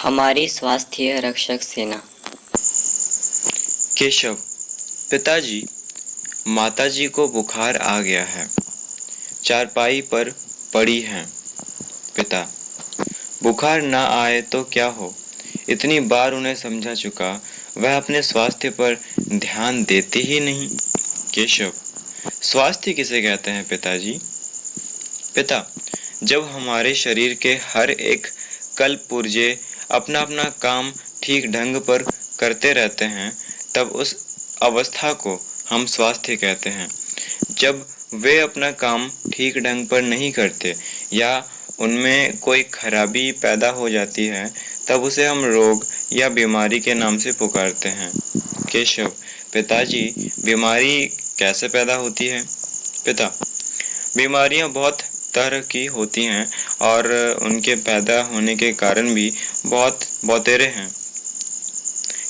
हमारी स्वास्थ्य रक्षक सेना। केशव, पिताजी, माताजी को बुखार आ गया है, चारपाई पर पड़ी हैं। पिता, बुखार ना आए तो क्या हो, इतनी बार उन्हें समझा चुका, वह अपने स्वास्थ्य पर ध्यान देते ही नहीं। केशव, स्वास्थ्य किसे कहते हैं पिताजी? पिता, जब हमारे शरीर के हर एक कलपुर्जे अपना अपना काम ठीक ढंग पर करते रहते हैं, तब उस अवस्था को हम स्वास्थ्य कहते हैं। जब वे अपना काम ठीक ढंग पर नहीं करते या उनमें कोई खराबी पैदा हो जाती है, तब उसे हम रोग या बीमारी के नाम से पुकारते हैं। केशव, पिताजी, बीमारी कैसे पैदा होती है? पिता, बीमारियां बहुत तरह की होती हैं और उनके पैदा होने के कारण भी बहुत बहुतेरे हैं,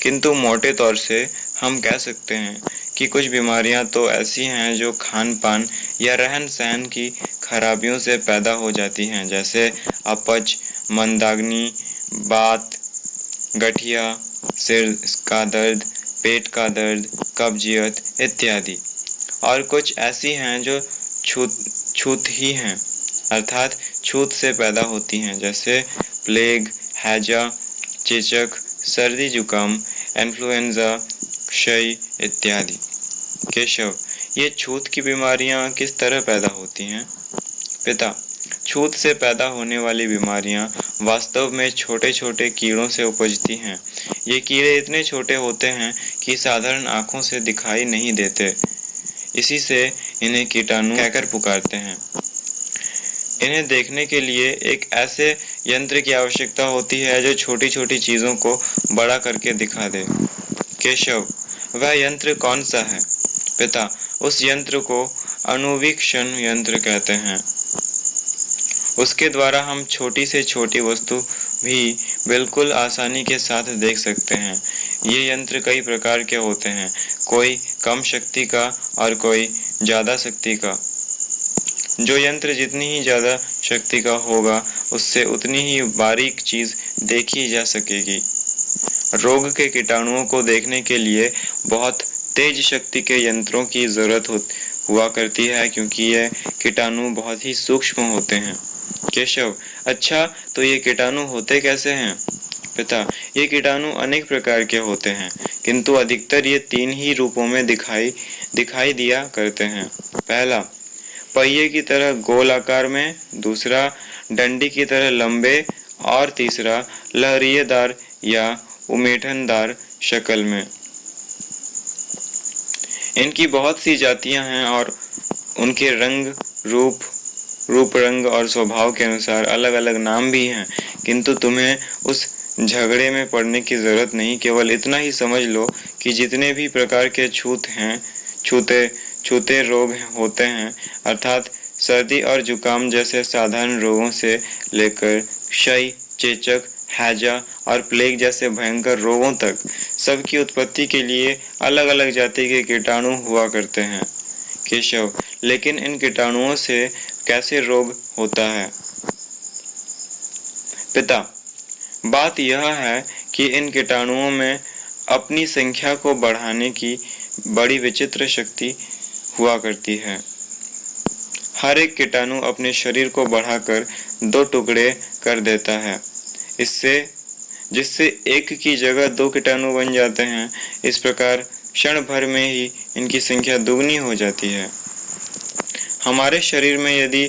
किंतु मोटे तौर से हम कह सकते हैं कि कुछ बीमारियां तो ऐसी हैं जो खान पान या रहन सहन की खराबियों से पैदा हो जाती हैं, जैसे अपच, मंदाग्नि, बात, गठिया, सिर का दर्द, पेट का दर्द, कब्जियत इत्यादि। और कुछ ऐसी हैं जो छूत ही हैं, अर्थात छूत से पैदा होती हैं, जैसे प्लेग, हैजा, चेचक, सर्दी जुकाम, इन्फ्लुएंजा, क्षय इत्यादि। केशव, ये छूत की बीमारियां किस तरह पैदा होती हैं? पिता, छूत से पैदा होने वाली बीमारियां वास्तव में छोटे छोटे कीड़ों से उपजती हैं। ये कीड़े इतने छोटे होते हैं कि साधारण आंखों से दिखाई नहीं देते, इसी से इन्हें कीटाणु कहकर पुकारते हैं। इन्हें देखने के लिए एक ऐसे यंत्र की आवश्यकता होती है जो छोटी छोटी चीजों को बड़ा करके दिखा दे। केशव, वह यंत्र कौन सा है? पिता, उस यंत्र को अणुवीक्षण यंत्र कहते हैं। उसके द्वारा हम छोटी से छोटी वस्तु भी बिल्कुल आसानी के साथ देख सकते हैं। ये यंत्र कई प्रकार के होते हैं, कोई कम शक्ति का और कोई ज़्यादा शक्ति का। जो यंत्र जितनी ही ज़्यादा शक्ति का होगा, उससे उतनी ही बारीक चीज़ देखी जा सकेगी। रोग के कीटाणुओं को देखने के लिए बहुत तेज शक्ति के यंत्रों की जरूरत हुआ करती है, क्योंकि ये कीटाणु बहुत ही सूक्ष्म होते हैं। केशव, अच्छा, तो ये कीटाणु होते कैसे हैं? पिता, ये कीटाणु अनेक प्रकार के होते हैं, किंतु अधिकतर ये तीन ही रूपों में दिखाई दिया करते हैं। पहला, पहिए की तरह गोल आकार में, दूसरा डंडी की तरह लंबे, और तीसरा लहरियेदार या उमेठनदार शक्ल में। इनकी बहुत सी जातियां हैं और उनके रूप रंग और स्वभाव के अनुसार अलग अलग नाम भी हैं, किंतु तुम्हें उस झगड़े में पड़ने की जरूरत नहीं। केवल इतना ही समझ लो कि जितने भी प्रकार के छूते रोग होते हैं, अर्थात सर्दी और जुकाम जैसे साधारण रोगों से लेकर क्षय, चेचक, हैजा और प्लेग जैसे भयंकर रोगों तक, सबकी उत्पत्ति के लिए अलग अलग जाति के कीटाणु हुआ करते हैं। केशव, लेकिन इन कीटाणुओं से कैसे रोग होता है? पिता, बात यह है कि इन कीटाणुओं में अपनी संख्या को बढ़ाने की बड़ी विचित्र शक्ति हुआ करती है। हर एक कीटाणु अपने शरीर को बढ़ाकर दो टुकड़े कर देता है, जिससे एक की जगह दो कीटाणु बन जाते हैं। इस प्रकार क्षण भर में ही इनकी संख्या दुगनी हो जाती है। हमारे शरीर में यदि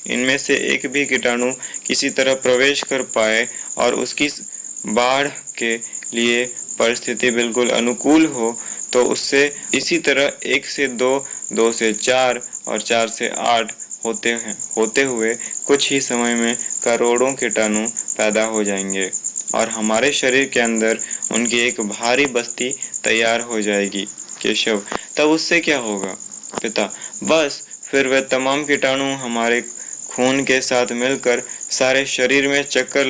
इनमें से एक भी कीटाणु किसी तरह प्रवेश कर पाए और उसकी बाढ़ के लिए परिस्थिति बिल्कुल अनुकूल हो, तो उससे इसी तरह 1 से 2, 2 से 4 और 4 से 8 होते हुए कुछ ही समय में करोड़ों कीटाणु पैदा हो जाएंगे और हमारे शरीर के अंदर उनकी एक भारी बस्ती तैयार हो जाएगी। केशव, तब उससे क्या होगा? पिता, बस फिर वे तमाम कीटाणु हमारे खून के साथ मिलकर सारे शरीर में चक्कर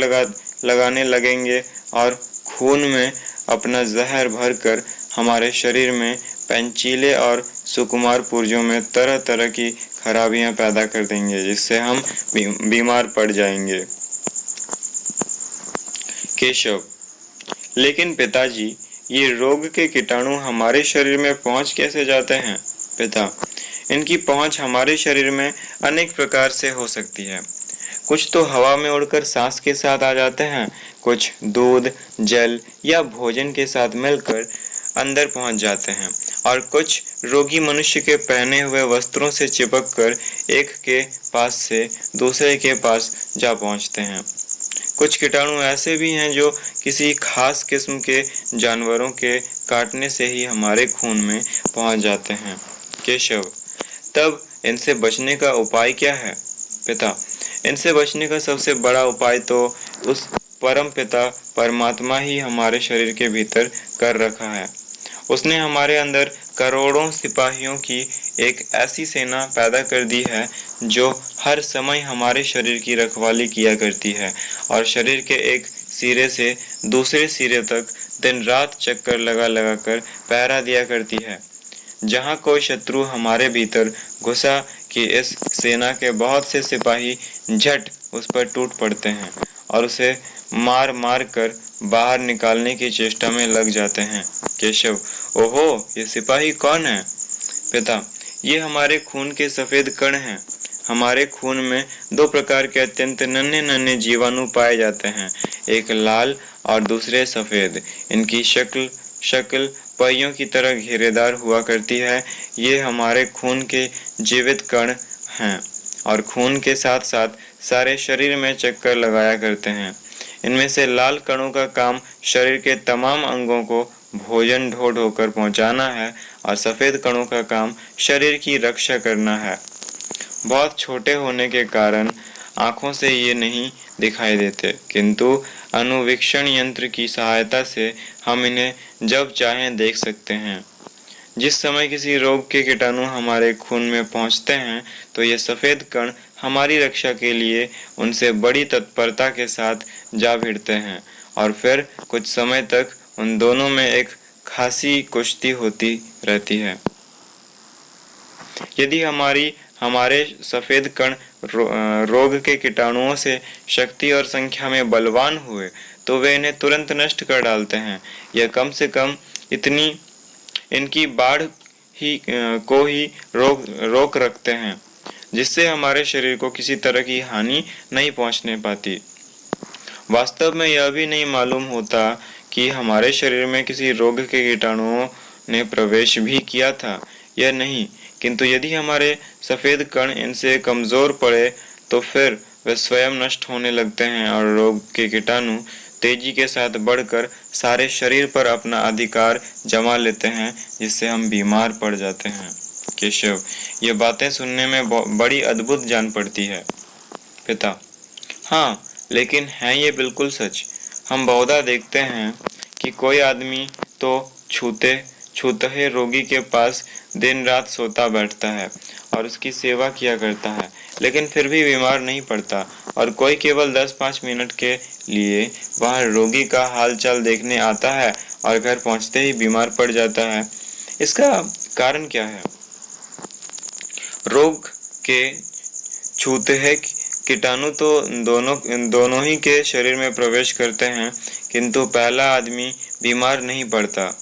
लगाने लगेंगे और खून में अपना जहर भरकर हमारे शरीर में पेंचीले और सुकुमार पुर्जों में तरह तरह की खराबियां पैदा कर देंगे, जिससे हम बीमार पड़ जाएंगे। केशव: लेकिन पिताजी, ये रोग के कीटाणु हमारे शरीर में पहुंच कैसे जाते हैं? पिता: इनकी पहुंच हमारे शरीर में अनेक प्रकार से हो सकती है। कुछ तो हवा में उड़कर सांस के साथ आ जाते हैं, कुछ दूध, जल या भोजन के साथ मिलकर अंदर पहुंच जाते हैं और कुछ रोगी मनुष्य के पहने हुए वस्त्रों से चिपककर एक के पास से दूसरे के पास जा पहुंचते हैं। कुछ कीटाणु ऐसे भी हैं जो किसी खास किस्म के जानवरों के काटने से ही हमारे खून में पहुंच जाते हैं। केशव: तब इनसे बचने का उपाय क्या है? पिता: इनसे बचने का सबसे बड़ा उपाय तो उस परम पिता परमात्मा ही हमारे शरीर के भीतर कर रखा है। उसने हमारे अंदर करोड़ों सिपाहियों की एक ऐसी सेना पैदा कर दी है जो हर समय हमारे शरीर की रखवाली किया करती है और शरीर के एक सिरे से दूसरे सिरे तक दिन रात चक्कर लगा लगा कर पहरा दिया करती है। जहाँ कोई शत्रु हमारे भीतर घुसा कि इस सेना के बहुत से सिपाही झट उस पर टूट पड़ते हैं और उसे मार मार कर बाहर निकालने की चेष्टा में लग जाते हैं। केशव: ओहो, ये सिपाही कौन है? पिता: ये हमारे खून के सफेद कण हैं। हमारे खून में दो प्रकार के अत्यंत नन्हे नन्हे जीवाणु पाए जाते हैं, एक लाल और दूसरे सफेद। इनकी शक्ल पहियों की तरह घेरेदार हुआ करती है। ये हमारे खून के जीवित कण हैं और खून के साथ साथ सारे शरीर में चक्कर लगाया करते हैं। इनमें से लाल कणों का काम शरीर के तमाम अंगों को भोजन ढो ढो कर पहुंचाना है और सफेद कणों का काम शरीर की रक्षा करना है। बहुत छोटे होने के कारण आंखों से ये नहीं दिखाई देते, किंतु अनुवीक्षण यंत्र की सहायता से हम इन्हें जब चाहें देख सकते हैं। जिस समय किसी रोग के कीटाणु हमारे खून में पहुंचते हैं तो ये सफेद कण हमारी रक्षा के लिए उनसे बड़ी तत्परता के साथ जा भिड़ते हैं और फिर कुछ समय तक उन दोनों में एक खासी कुश्ती होती रहती है। यदि हमारे सफेद कण रोग के कीटाणुओं से शक्ति और संख्या में बलवान हुए तो वे इन्हें तुरंत नष्ट कर डालते हैं या कम से कम इनकी बाढ़ को ही रोक रखते हैं, जिससे हमारे शरीर को किसी तरह की हानि नहीं पहुंचने पाती। वास्तव में यह भी नहीं मालूम होता कि हमारे शरीर में किसी रोग के कीटाणुओं ने प्रवेश भी किया था या नहीं, किंतु यदि हमारे सफेद कण इनसे कमजोर पड़े तो फिर वे स्वयं नष्ट होने लगते हैं और रोग के कीटाणु तेजी के साथ बढ़कर सारे शरीर पर अपना अधिकार जमा लेते हैं, जिससे हम बीमार पड़ जाते हैं। केशव: ये बातें सुनने में बड़ी अद्भुत जान पड़ती है। पिता: हाँ, लेकिन है ये बिल्कुल सच। हम बहुधा देखते हैं कि कोई आदमी तो छूतहे रोगी के पास दिन रात सोता बैठता है और उसकी सेवा किया करता है, लेकिन फिर भी बीमार नहीं पड़ता, और कोई केवल 10-5 मिनट के लिए वहाँ रोगी का हालचाल देखने आता है और घर पहुँचते ही बीमार पड़ जाता है। इसका कारण क्या है? रोग के छूतहे कीटाणु तो दोनों ही के शरीर में प्रवेश करते हैं, किंतु पहला आदमी बीमार नहीं पड़ता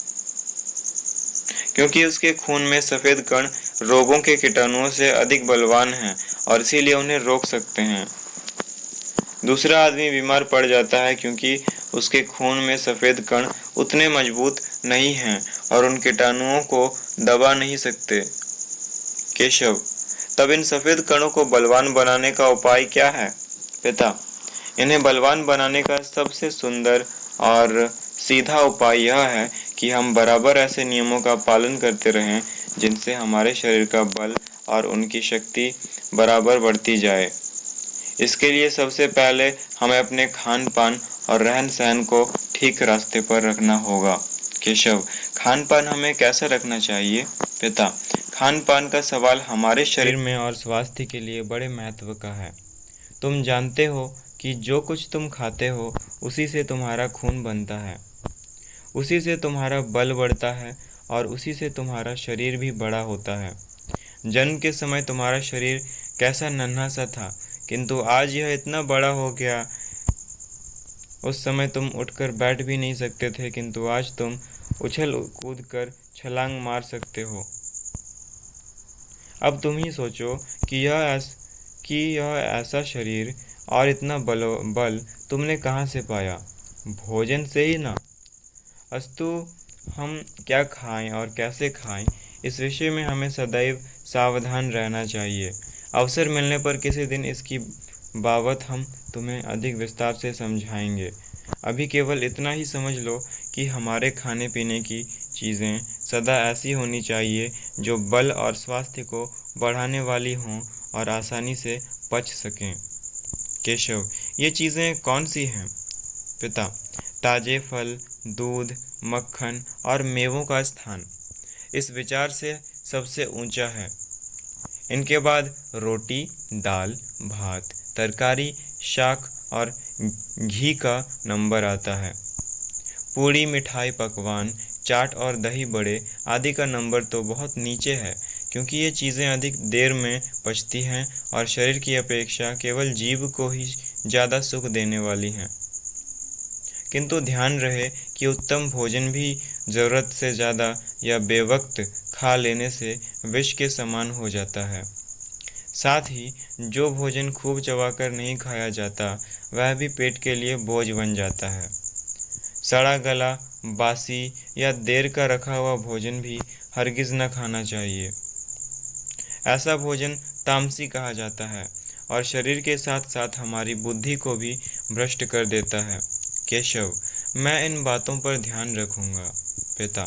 क्योंकि उसके खून में सफेद कण रोगों के कीटाणुओं से अधिक बलवान हैं और इसीलिए उन्हें रोक सकते हैं। दूसरा आदमी बीमार पड़ जाता है क्योंकि उसके खून में सफेद कण उतने मजबूत नहीं हैं और उन कीटाणुओं को दबा नहीं सकते। केशव: तब इन सफेद कणों को बलवान बनाने का उपाय क्या है? पिता: इन्हें बलवान बनाने का सबसे सुंदर और सीधा उपाय यह है कि हम बराबर ऐसे नियमों का पालन करते रहें जिनसे हमारे शरीर का बल और उनकी शक्ति बराबर बढ़ती जाए। इसके लिए सबसे पहले हमें अपने खान पान और रहन सहन को ठीक रास्ते पर रखना होगा। केशव: खान पान हमें कैसा रखना चाहिए? पिता: खान पान का सवाल हमारे शरीर में और स्वास्थ्य के लिए बड़े महत्व का है। तुम जानते हो कि जो कुछ तुम खाते हो उसी से तुम्हारा खून बनता है, उसी से तुम्हारा बल बढ़ता है और उसी से तुम्हारा शरीर भी बड़ा होता है। जन्म के समय तुम्हारा शरीर कैसा नन्हा सा था, किंतु आज यह इतना बड़ा हो गया उस समय तुम उठकर बैठ भी नहीं सकते थे, किंतु आज तुम उछल कूद कर छलांग मार सकते हो। अब तुम ही सोचो कि यह ऐसा शरीर और इतना बल तुमने कहाँ से पाया? भोजन से ही ना। अस्तु, हम क्या खाएं और कैसे खाएं, इस विषय में हमें सदैव सावधान रहना चाहिए। अवसर मिलने पर किसी दिन इसकी बाबत हम तुम्हें अधिक विस्तार से समझाएंगे। अभी केवल इतना ही समझ लो कि हमारे खाने पीने की चीज़ें सदा ऐसी होनी चाहिए जो बल और स्वास्थ्य को बढ़ाने वाली हों और आसानी से पच सकें। केशव, ये चीज़ें कौन सी हैं? पिता, ताजे फल, दूध, मक्खन और मेवों का स्थान इस विचार से सबसे ऊंचा है। इनके बाद रोटी, दाल, भात, तरकारी, शाक और घी का नंबर आता है। पूड़ी, मिठाई, पकवान, चाट और दही बड़े आदि का नंबर तो बहुत नीचे है, क्योंकि ये चीज़ें अधिक देर में पचती हैं और शरीर की अपेक्षा केवल जीभ को ही ज़्यादा सुख देने वाली हैं। किंतु ध्यान रहे कि उत्तम भोजन भी ज़रूरत से ज़्यादा या बेवक्त खा लेने से विष के समान हो जाता है। साथ ही जो भोजन खूब चबाकर नहीं खाया जाता वह भी पेट के लिए बोझ बन जाता है। सड़ा गला, बासी या देर का रखा हुआ भोजन भी हरगिज़ न खाना चाहिए। ऐसा भोजन तामसी कहा जाता है और शरीर के साथ साथ हमारी बुद्धि को भी भ्रष्ट कर देता है। केशव, मैं इन बातों पर ध्यान रखूंगा। पिता,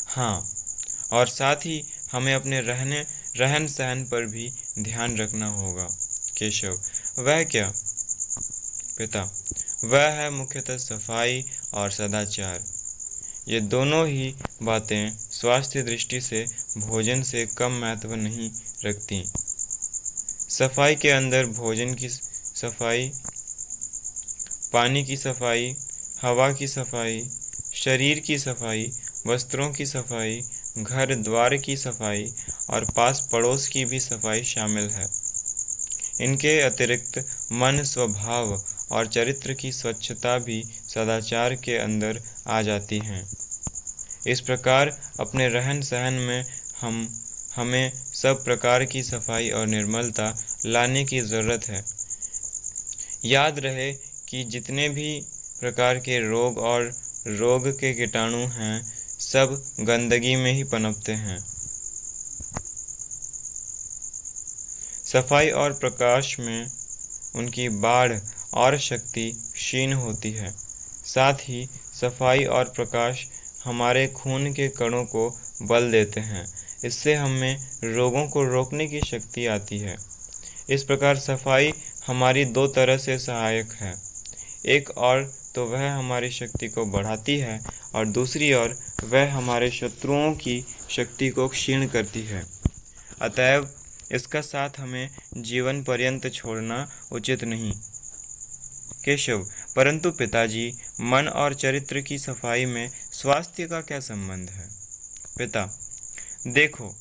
हाँ, और साथ ही हमें अपने रहन सहन पर भी ध्यान रखना होगा। केशव, वह क्या? पिता, वह है मुख्यतः सफाई और सदाचार। ये दोनों ही बातें स्वास्थ्य दृष्टि से भोजन से कम महत्व नहीं रखती। सफाई के अंदर भोजन की सफाई, पानी की सफाई, हवा की सफाई, शरीर की सफाई, वस्त्रों की सफाई, घर द्वार की सफाई और पास पड़ोस की भी सफाई शामिल है। इनके अतिरिक्त मन, स्वभाव और चरित्र की स्वच्छता भी सदाचार के अंदर आ जाती हैं। इस प्रकार अपने रहन सहन में हमें सब प्रकार की सफाई और निर्मलता लाने की ज़रूरत है। याद रहे कि जितने भी प्रकार के रोग और रोग के कीटाणु हैं, सब गंदगी में ही पनपते हैं। सफाई और प्रकाश में उनकी बाढ़ और शक्ति क्षीण होती है। साथ ही सफाई और प्रकाश हमारे खून के कणों को बल देते हैं। इससे हमें रोगों को रोकने की शक्ति आती है। इस प्रकार सफाई हमारी दो तरह से सहायक है। एक और तो वह हमारी शक्ति को बढ़ाती है और दूसरी ओर वह हमारे शत्रुओं की शक्ति को क्षीण करती है। अतएव इसका साथ हमें जीवन पर्यंत छोड़ना उचित नहीं। केशव, परंतु पिताजी, मन और चरित्र की सफाई में स्वास्थ्य का क्या संबंध है? पिता, देखो,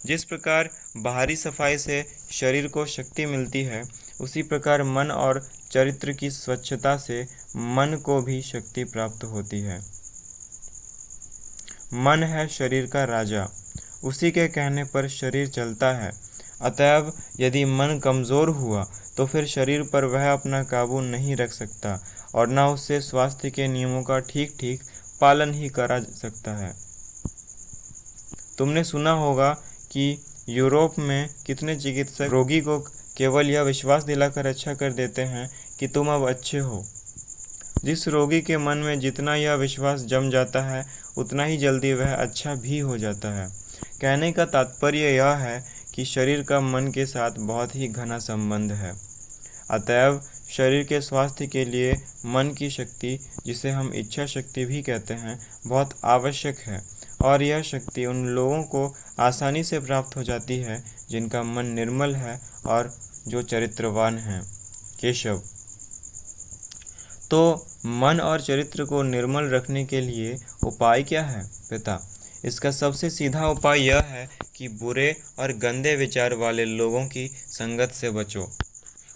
जिस प्रकार बाहरी सफाई से शरीर को शक्ति मिलती है, उसी प्रकार मन और चरित्र की स्वच्छता से मन को भी शक्ति प्राप्त होती है। मन है शरीर का राजा, उसी के कहने पर शरीर चलता है। अतएव यदि मन कमज़ोर हुआ तो फिर शरीर पर वह अपना काबू नहीं रख सकता और न उससे स्वास्थ्य के नियमों का ठीक ठीक पालन ही करा सकता है। तुमने सुना होगा कि यूरोप में कितने चिकित्सक रोगी को केवल यह विश्वास दिलाकर अच्छा कर देते हैं कि तुम अब अच्छे हो। जिस रोगी के मन में जितना यह विश्वास जम जाता है, उतना ही जल्दी वह अच्छा भी हो जाता है। कहने का तात्पर्य यह है कि शरीर का मन के साथ बहुत ही घना संबंध है। अतएव शरीर के स्वास्थ्य के लिए मन की शक्ति, जिसे हम इच्छा शक्ति भी कहते हैं, बहुत आवश्यक है और यह शक्ति उन लोगों को आसानी से प्राप्त हो जाती है जिनका मन निर्मल है और जो चरित्रवान हैं। केशव, तो मन और चरित्र को निर्मल रखने के लिए उपाय क्या है? पिता, इसका सबसे सीधा उपाय यह है कि बुरे और गंदे विचार वाले लोगों की संगत से बचो।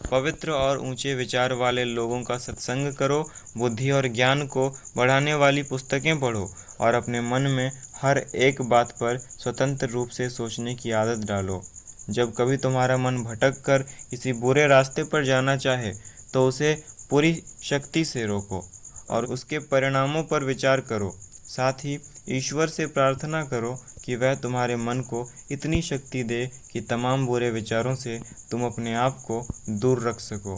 पवित्र और ऊंचे विचार वाले लोगों का सत्संग करो, बुद्धि और ज्ञान को बढ़ाने वाली पुस्तकें पढ़ो और अपने मन में हर एक बात पर स्वतंत्र रूप से सोचने की आदत डालो। जब कभी तुम्हारा मन भटक कर किसी बुरे रास्ते पर जाना चाहे तो उसे पूरी शक्ति से रोको और उसके परिणामों पर विचार करो। साथ ही ईश्वर से प्रार्थना करो कि वह तुम्हारे मन को इतनी शक्ति दे कि तमाम बुरे विचारों से तुम अपने आप को दूर रख सको।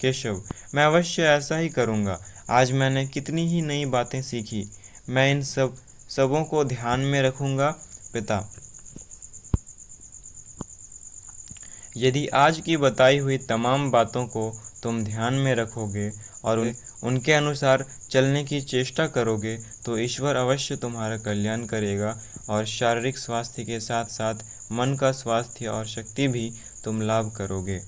केशव, मैं अवश्य ऐसा ही करूँगा। आज मैंने कितनी ही नई बातें सीखी। मैं इन सबों को ध्यान में रखूँगा। पिता, यदि आज की बताई हुई तमाम बातों को तुम ध्यान में रखोगे और उनके अनुसार चलने की चेष्टा करोगे तो ईश्वर अवश्य तुम्हारा कल्याण करेगा और शारीरिक स्वास्थ्य के साथ साथ मन का स्वास्थ्य और शक्ति भी तुम लाभ करोगे।